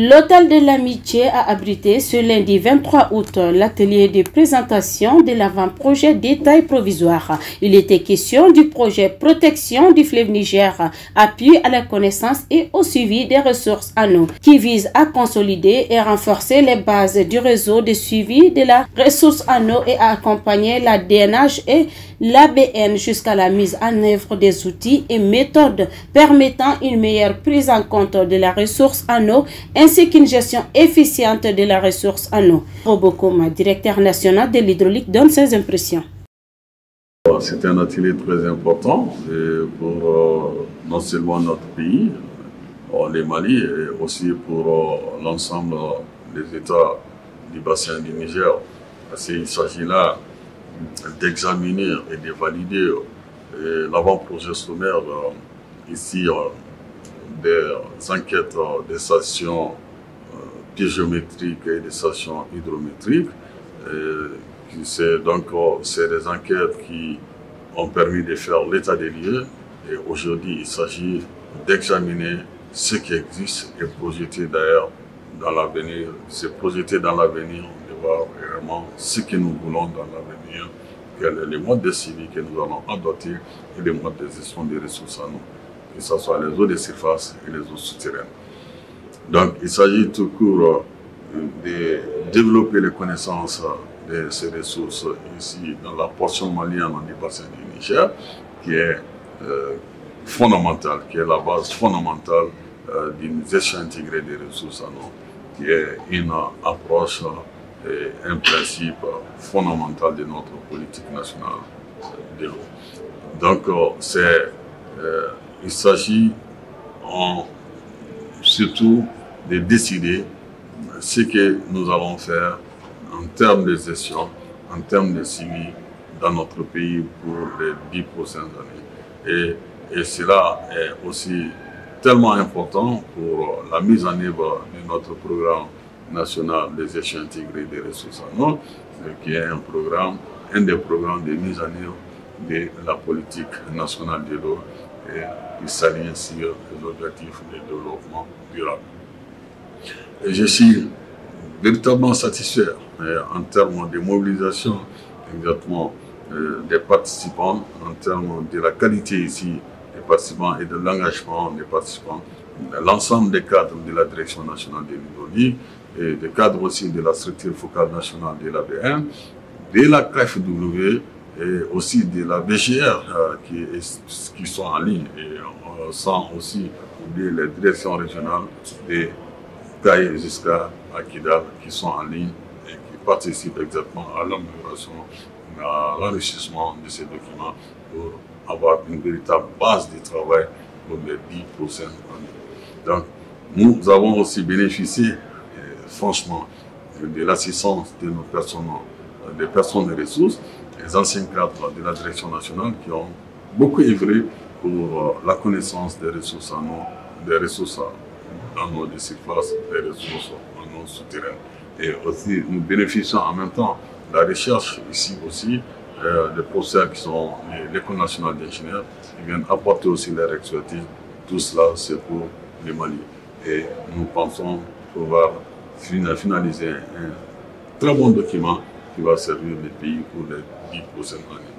L'Hôtel de l'Amitié a abrité ce lundi 23 août l'atelier de présentation de l'avant-projet détail provisoire. Il était question du projet Protection du fleuve Niger, appui à la connaissance et au suivi des ressources en eau, qui vise à consolider et renforcer les bases du réseau de suivi de la ressource en eau et à accompagner la DNH et l'ABN jusqu'à la mise en œuvre des outils et méthodes permettant une meilleure prise en compte de la ressource en eau ainsi qu'une gestion efficiente de la ressource en eau. Robocoum, directeur national de l'hydraulique, donne ses impressions. C'est un atelier très important pour non seulement notre pays, le Mali, et aussi pour l'ensemble des États du bassin du Niger. Parce qu'il s'agit là d'examiner et de valider l'avant-projet sommaire ici des enquêtes des stations piégéométriques et des stations hydrométriques. C'est des enquêtes qui ont permis de faire l'état des lieux et aujourd'hui il s'agit d'examiner ce qui existe et projeter d'ailleurs dans l'avenir, de voir vraiment ce que nous voulons dans l'avenir, quels sont les modes de suivi que nous allons adopter et les modes de gestion des ressources en eau, que ce soit les eaux de surface et les eaux souterraines. Donc il s'agit tout court de développer les connaissances de ces ressources ici dans la portion malienne du bassin du Niger, qui est fondamentale, qui est la base fondamentale d'une gestion intégrée des ressources en eau, qui est une approche et un principe fondamental de notre politique nationale de l'eau. Donc il s'agit surtout de décider ce que nous allons faire en termes de gestion, en termes de suivi dans notre pays pour les 10 prochaines années. Et cela est aussi tellement important pour la mise en œuvre de notre programme national de gestion intégrée des ressources en eau, qui est un des programmes de mise en œuvre de la politique nationale de l'eau et qui s'aligne sur les objectifs de développement durable. Et je suis véritablement satisfait en termes de mobilisation exactement des participants, en termes de la qualité ici des participants et de l'engagement des participants, l'ensemble des cadres de la Direction nationale de l'hydraulique et des cadres aussi de la structure focale nationale de l'ABN, de la KFW et aussi de la BGR qui sont en ligne, et sans aussi oublier les directions régionales des Caille jusqu'à Kidal qui sont en ligne et qui participent exactement à l'amélioration, à l'enrichissement de ces documents pour avoir une véritable base de travail pour les 10 prochaines années. Donc, nous avons aussi bénéficié, franchement, de l'assistance de nos personnes, des personnes et ressources, les anciens cadres de la Direction nationale qui ont beaucoup œuvré pour la connaissance des ressources en eau, des ressources en eau de surface, des ressources en eau souterraine. Et aussi, nous bénéficions en même temps de la recherche ici aussi, des professeurs qui sont l'École nationale d'ingénieurs, qui viennent apporter aussi leur expertise. Tout cela, c'est pour le Mali. Et nous pensons pouvoir finaliser un très bon document qui va servir le pays pour les 10 prochaines années.